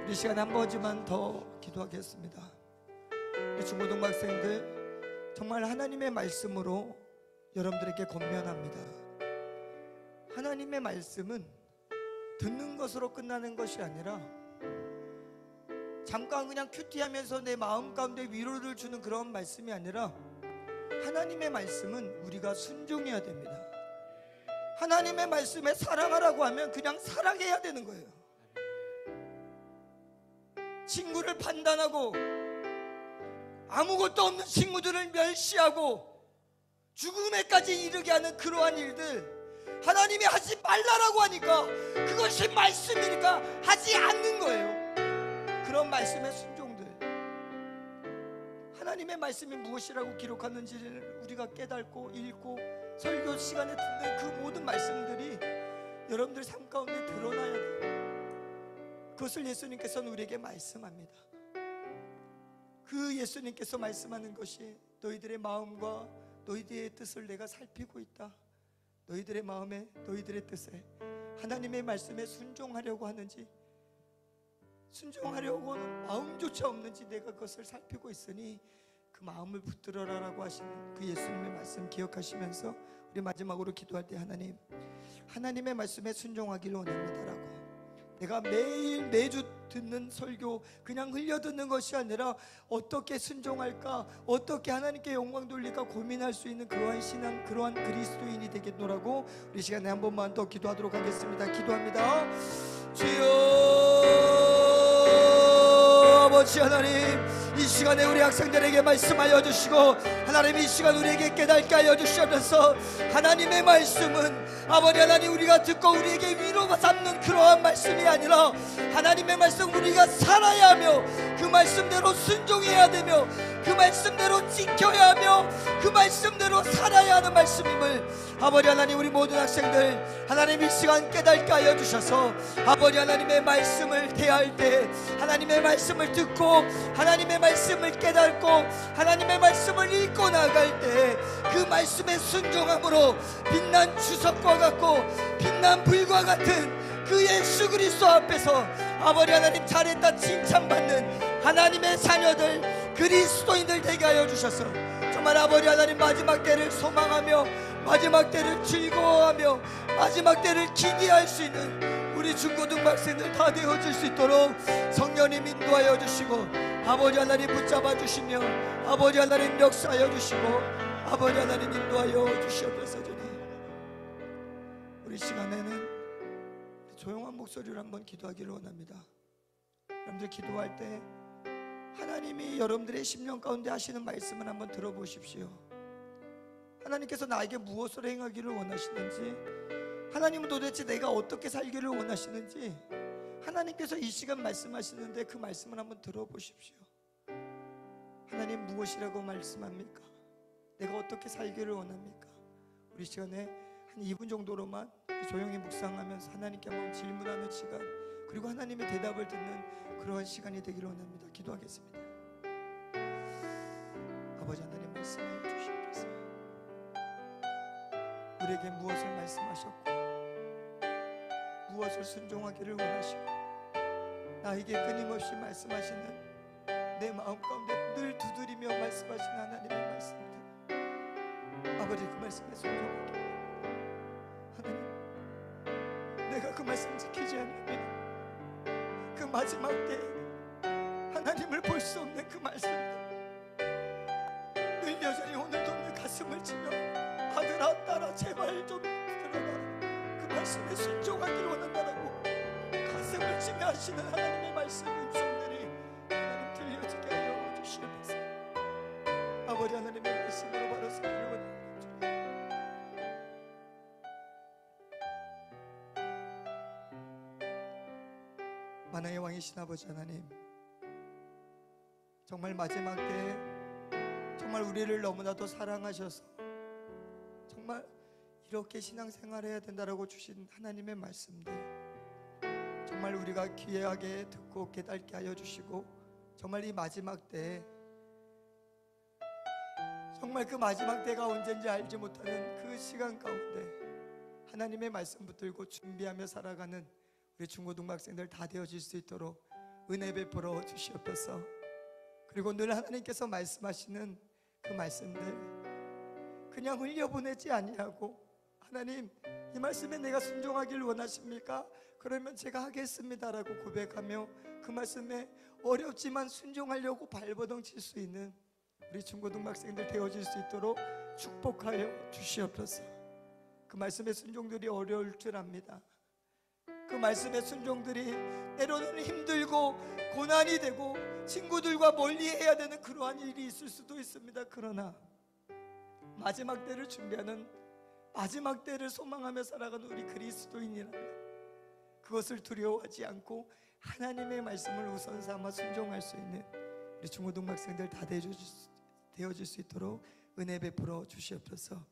이 시간에 한 번만 더 기도하겠습니다. 우리 중고등학생들 정말 하나님의 말씀으로 여러분들에게 권면합니다. 하나님의 말씀은 듣는 것으로 끝나는 것이 아니라 잠깐 그냥 큐티하면서 내 마음 가운데 위로를 주는 그런 말씀이 아니라 하나님의 말씀은 우리가 순종해야 됩니다. 하나님의 말씀에 사랑하라고 하면 그냥 사랑해야 되는 거예요. 친구를 판단하고 아무것도 없는 친구들을 멸시하고 죽음에까지 이르게 하는 그러한 일들, 하나님이 하지 말라라고 하니까 그것이 말씀이니까 하지 않는 거예요. 그런 말씀의 순종들, 하나님의 말씀이 무엇이라고 기록하는지를 우리가 깨닫고 읽고 설교 시간에 듣는 그 모든 말씀들이 여러분들 삶 가운데 드러나야 돼요. 그것을 예수님께서는 우리에게 말씀합니다. 그 예수님께서 말씀하는 것이 너희들의 마음과 너희들의 뜻을 내가 살피고 있다. 너희들의 마음에 너희들의 뜻에 하나님의 말씀에 순종하려고 하는지 순종하려고 하는 마음조차 없는지 내가 그것을 살피고 있으니 그 마음을 붙들어라라고 하시는 그 예수님의 말씀 기억하시면서 우리 마지막으로 기도할 때 하나님의 말씀에 순종하기를 원합니다라고, 내가 매일 매주 듣는 설교 그냥 흘려듣는 것이 아니라 어떻게 순종할까, 어떻게 하나님께 영광 돌릴까 고민할 수 있는 그러한 신앙, 그러한 그리스도인이 되겠노라고 우리 시간에 한 번만 더 기도하도록 하겠습니다. 기도합니다. 주여 아버지 하나님, 이 시간에 우리 학생들에게 말씀하여 주시고 하나님 이 시간 우리에게 깨닫게 하여 주시면서 하나님의 말씀은 아버지 하나님 우리가 듣고 우리에게 위로가 삼는 그러한 말씀이 아니라 하나님의 말씀 우리가 살아야 하며 그 말씀대로 순종해야 되며 그 말씀대로 지켜야 하며 그 말씀대로 살아야 하는 말씀임을 아버지 하나님 우리 모든 학생들 하나님 이 시간 깨닫게 하여 주셔서 아버지 하나님의 말씀을 대할 때 하나님의 말씀을 듣고 하나님의 말씀을 깨닫고 하나님의 말씀을 읽고 나갈 때 그 말씀에 순종함으로 빛난 주석과 같고 빛난 불과 같은 그 예수 그리스도 앞에서 아버지 하나님 잘했다 칭찬받는 하나님의 자녀들 그리스도인들 되게 하여 주셔서 정말 아버지 하나님 마지막 때를 소망하며 마지막 때를 즐거워하며 마지막 때를 기대할 수 있는 우리 중고등학생들 다 되어질 수 있도록 성령님 인도하여 주시고 아버지 하나님 붙잡아 주시며 아버지 하나님 역사하여 주시고 아버지 하나님 인도하여 주시옵소서. 우리 시간에는 조용한 목소리로 한번 기도하기를 원합니다. 여러분들 기도할 때 하나님이 여러분들의 심령 가운데 하시는 말씀을 한번 들어보십시오. 하나님께서 나에게 무엇을 행하기를 원하시는지, 하나님은 도대체 내가 어떻게 살기를 원하시는지 하나님께서 이 시간 말씀하시는데 그 말씀을 한번 들어보십시오. 하나님 무엇이라고 말씀합니까? 내가 어떻게 살기를 원합니까? 우리 시간에 한 2분 정도로만 조용히 묵상하면서 하나님께 한번 질문하는 시간, 그리고 하나님의 대답을 듣는 그러한 시간이 되기를 원합니다. 기도하겠습니다. 아버지 하나님 말씀해 주시옵소서. 우리에게 무엇을 말씀하셨고 무엇을 순종하기를 원하시고 나에게 끊임없이 말씀하시는 내 마음 가운데 늘 두드리며 말씀하시는 하나님의 말씀들, 아버지 그 말씀에 순종하기 원합니다. 하나님, 내가 그 말씀 지키지 않으면 그 마지막 때에 하나님을 볼 수 없는 그 말씀들 늘 여전히 오늘도 내 가슴을 치며 아들아 딸아 제발 좀 들어라, 그 말씀에 순종하기를 원한다라고 가슴을 치며 하시는 하나님의 말씀 음성들이 하나님 들려지게 하여 주시옵소서. 아버지 하나님의 말씀으로 바로 서기를 원합니다. 만왕의 왕이신 아버지 하나님, 정말 마지막 때에 정말 우리를 너무나도 사랑하셔서 정말 이렇게 신앙생활해야 된다라고 주신 하나님의 말씀들, 정말 우리가 귀하게 듣고 깨닫게 하여 주시고 정말 이 마지막 때에 정말 그 마지막 때가 언젠지 알지 못하는 그 시간 가운데 하나님의 말씀 붙들고 준비하며 살아가는 우리 중고등학생들 다 되어질 수 있도록 은혜 베풀어 주시옵소서. 그리고 늘 하나님께서 말씀하시는 그 말씀들 그냥 흘려보내지 아니하고, 하나님 이 말씀에 내가 순종하길 원하십니까? 그러면 제가 하겠습니다라고 고백하며 그 말씀에 어렵지만 순종하려고 발버둥 칠 수 있는 우리 중고등학생들 되어질 수 있도록 축복하여 주시옵소서. 그 말씀의 순종들이 어려울 줄 압니다. 그 말씀의 순종들이 때로는 힘들고 고난이 되고 친구들과 멀리 해야 되는 그러한 일이 있을 수도 있습니다. 그러나 마지막 때를 준비하는, 마지막 때를 소망하며 살아가는 우리 그리스도인이라면 그것을 두려워하지 않고 하나님의 말씀을 우선 삼아 순종할 수 있는 우리 중고등학생들 다 되어질 수 있도록 은혜 베풀어 주시옵소서.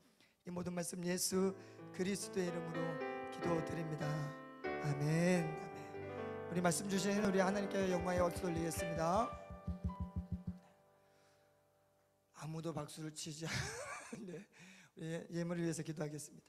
이 모든 말씀 예수 그리스도의 이름으로 기도드립니다. 아멘. 아멘. 우리 말씀 주신 우리 하나님께 영광의 박수 돌리겠습니다. 아무도 박수를 치지 않는데 우리 예물을 위해서 기도하겠습니다.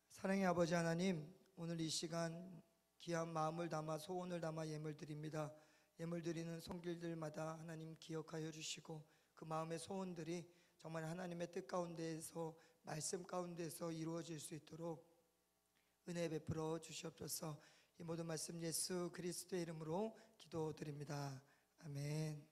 사랑의 아버지 하나님, 오늘 이 시간 귀한 마음을 담아 소원을 담아 예물 드립니다. 예물 드리는 손길들마다 하나님 기억하여 주시고 그 마음의 소원들이 정말 하나님의 뜻 가운데에서 말씀 가운데서 이루어질 수 있도록 은혜 베풀어 주시옵소서. 이 모든 말씀 예수 그리스도의 이름으로 기도드립니다. 아멘.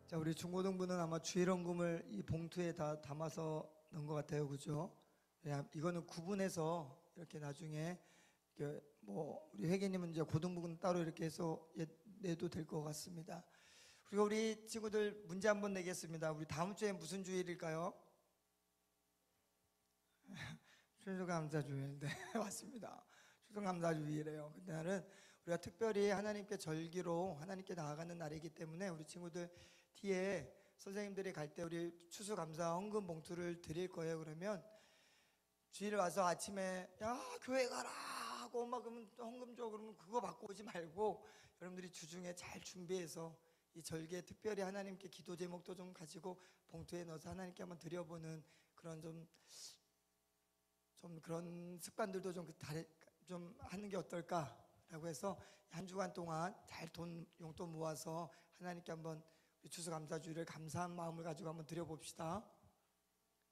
자, 우리 중고등부는 아마 주일원금을 이 봉투에 다 담아서 넣은 것 같아요, 그죠? 이거는 구분해서 이렇게 나중에 뭐 우리 회계님은 이제 고등부는 따로 이렇게 해서 내도 될 것 같습니다. 그리고 우리 친구들 문제 한번 내겠습니다. 우리 다음 주에 무슨 주일일까요? 추수감사주일. 네, 맞습니다. 추수감사주일이에요. 그날은 우리가 특별히 하나님께 절기로 하나님께 나아가는 날이기 때문에 우리 친구들 뒤에 선생님들이 갈 때 우리 추수감사 헌금 봉투를 드릴 거예요. 그러면 주일 와서 아침에 야 교회 가라 하고 막 그러면 헌금 줘 그러면 그거 받고 오지 말고 여러분들이 주중에 잘 준비해서 이 절기에 특별히 하나님께 기도 제목도 좀 가지고 봉투에 넣어서 하나님께 한번 드려보는 그런 좀 그런 습관들도 좀 하는 게 어떨까라고 해서 한 주간 동안 잘 돈 용돈 모아서 하나님께 한번 추수감사주일을 감사한 마음을 가지고 한번 드려봅시다.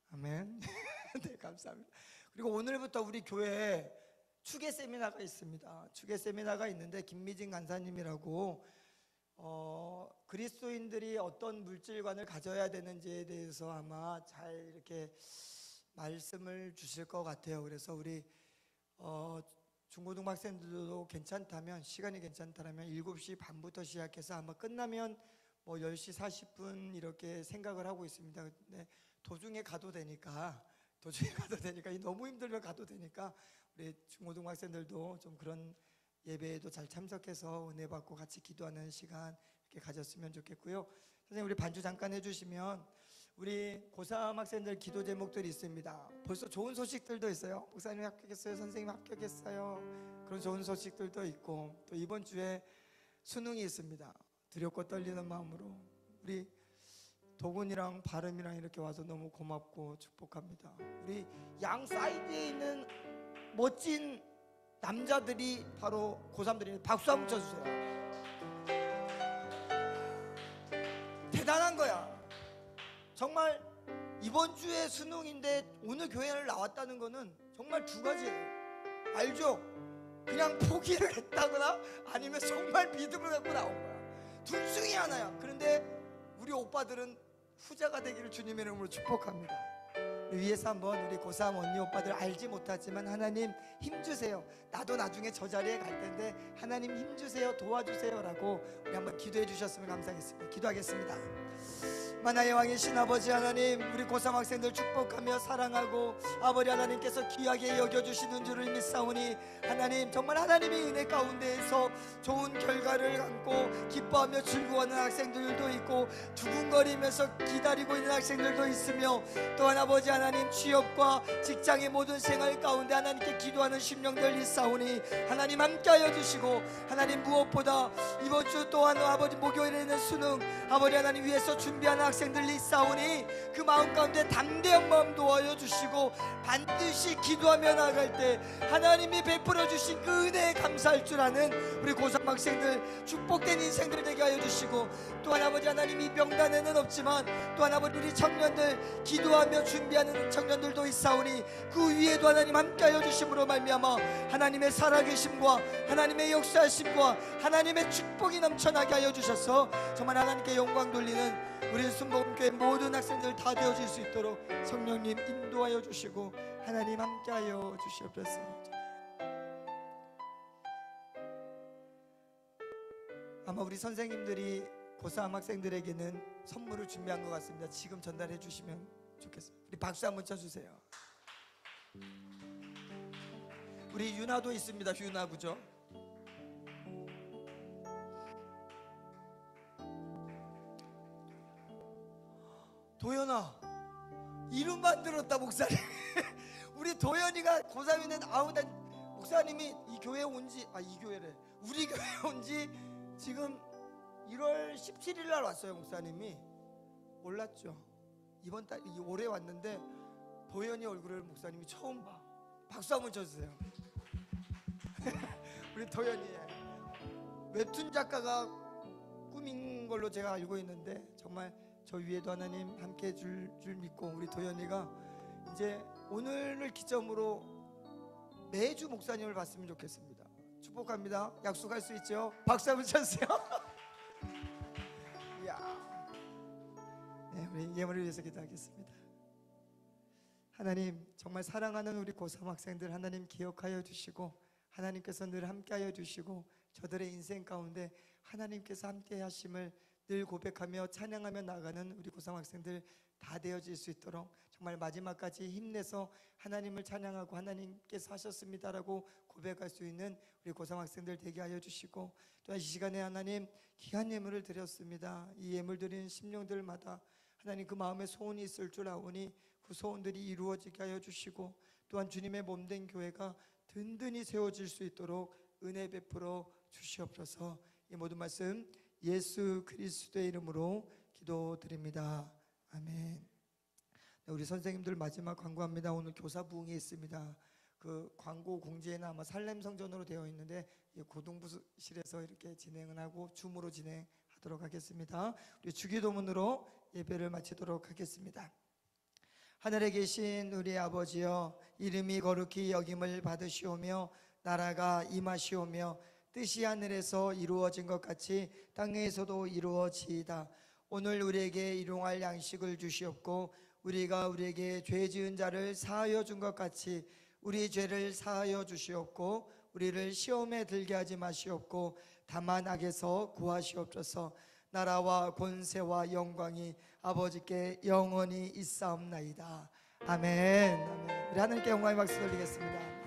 아멘. 네, 감사합니다. 그리고 오늘부터 우리 교회에 추계 세미나가 있습니다. 추계 세미나가 있는데 김미진 간사님이라고 그리스도인들이 어떤 물질관을 가져야 되는지에 대해서 아마 잘 이렇게 말씀을 주실 것 같아요. 그래서 우리 중고등학생들도 괜찮다면, 시간이 괜찮다면 7시 반부터 시작해서 아마 끝나면 뭐 10시 40분 이렇게 생각을 하고 있습니다. 근데 도중에 가도 되니까 너무 힘들면 가도 되니까 우리 중고등학생들도 좀 그런 예배에도 잘 참석해서 은혜 받고 같이 기도하는 시간 이렇게 가졌으면 좋겠고요. 선생님, 우리 반주 잠깐 해주시면 우리 고3 학생들 기도 제목들이 있습니다. 벌써 좋은 소식들도 있어요. 목사님 합격했어요, 선생님 합격했어요, 그런 좋은 소식들도 있고, 또 이번 주에 수능이 있습니다. 두렵고 떨리는 마음으로 우리 도군이랑 바름이랑 이렇게 와서 너무 고맙고 축복합니다. 우리 양 사이드에 있는 멋진 남자들이 바로 고3들이 박수 한번 쳐주세요. 대단한 거야. 정말 이번 주에 수능인데 오늘 교회를 나왔다는 거는 정말 두 가지예요. 알죠? 그냥 포기를 했다거나 아니면 정말 믿음을 갖고 나온 거야. 둘 중에 하나야. 그런데 우리 오빠들은 후자가 되기를 주님의 이름으로 축복합니다. 위에서 한번 우리 고3 언니 오빠들 알지 못하지만 하나님 힘주세요, 나도 나중에 저 자리에 갈 텐데 하나님 힘주세요, 도와주세요 라고 우리 한번 기도해 주셨으면 감사하겠습니다. 기도하겠습니다. 만나의 왕이신 아버지 하나님, 우리 고3 학생들 축복하며 사랑하고 아버지 하나님께서 귀하게 여겨주시는 줄을 믿사오니 하나님, 정말 하나님의 은혜 가운데에서 좋은 결과를 안고 기뻐하며 즐거워하는 학생들도 있고 두근거리면서 기다리고 있는 학생들도 있으며, 또한 아버지 하나님 취업과 직장의 모든 생활 가운데 하나님께 기도하는 심령들 있사오니 하나님 함께하여 주시고, 하나님 무엇보다 이번 주 또한 아버지 목요일에는 수능 아버지 하나님 위해서 준비하는 학생들이 있사오니 그 마음 가운데 담대한 마음 도와여 주시고, 반드시 기도하며 나아갈 때 하나님이 베풀어 주신 그 은혜에 감사할 줄 아는 우리 고3 학생들 축복된 인생들 되게 하여 주시고, 또한 아버지 하나님 이 명단에는 없지만 또한 아버지 우리 청년들 기도하며 준비하는 청년들도 있사오니 그 위에도 하나님 함께하여 주심으로 말미암아 하나님의 살아계심과 하나님의 역사하심과 하나님의 축복이 넘쳐나게 하여 주셔서 정말 하나님께 영광 돌리는 우리 순복음교회 모든 학생들 다 되어질 수 있도록 성령님 인도하여 주시고 하나님 함께하여 주시옵소서. 아마 우리 선생님들이 고3 학생들에게는 선물을 준비한 것 같습니다. 지금 전달해 주시면 좋겠습니다. 우리 박수 한번 쳐주세요. 우리 윤아도 있습니다. 윤아 그죠? 도연아, 이름만 들었다 목사님. 우리 도연이가 고3인데 아우다 목사님이 이 교회에 온지 이 교회래 우리 교회에 온지 지금 1월 17일 날 왔어요. 목사님이 몰랐죠. 이번 달 올해 왔는데 도연이 얼굴을 목사님이 처음 봐. 박수 한번 쳐주세요. 우리 도연이 웹툰 작가가 꿈인 걸로 제가 알고 있는데 정말 저 위에도 하나님 함께 해줄 줄 믿고, 우리 도연이가 이제 오늘을 기점으로 매주 목사님을 봤으면 좋겠습니다. 축복합니다. 약속할 수 있죠? 박수 한번 쳐주세요. 이야. 네, 우리 예물을 위해서 기도하겠습니다. 하나님, 정말 사랑하는 우리 고3 학생들 하나님 기억하여 주시고, 하나님께서 늘 함께하여 주시고, 저들의 인생 가운데 하나님께서 함께 하심을 늘 고백하며 찬양하며 나가는 우리 고3 학생들 다 되어질 수 있도록 정말 마지막까지 힘내서 하나님을 찬양하고 하나님께서 하셨습니다라고 고백할 수 있는 우리 고3 학생들 되게 하여 주시고, 또한 이 시간에 하나님 귀한 예물을 드렸습니다. 이 예물 드리는 심령들마다 하나님 그 마음에 소원이 있을 줄 아오니 그 소원들이 이루어지게 하여 주시고, 또한 주님의 몸된 교회가 든든히 세워질 수 있도록 은혜 베풀어 주시옵소서. 이 모든 말씀 예수 그리스도의 이름으로 기도드립니다. 아멘. 네, 우리 선생님들 마지막 광고합니다. 오늘 교사 부흥이 있습니다. 그 광고 공지에는 아마 살렘 성전으로 되어 있는데 고등부실에서 이렇게 진행을 하고 줌으로 진행하도록 하겠습니다. 우리 주기도문으로 예배를 마치도록 하겠습니다. 하늘에 계신 우리 아버지여, 이름이 거룩히 여김을 받으시오며 나라가 임하시오며 뜻이 하늘에서 이루어진 것 같이 땅에서도 이루어지이다. 오늘 우리에게 일용할 양식을 주시옵고 우리가 우리에게 죄 지은 자를 사하여 준 것 같이 우리 죄를 사하여 주시옵고 우리를 시험에 들게 하지 마시옵고 다만 악에서 구하시옵소서. 나라와 권세와 영광이 아버지께 영원히 있사옵나이다. 아멘. 아멘. 우리 하나님께 영광의 박수 돌리겠습니다.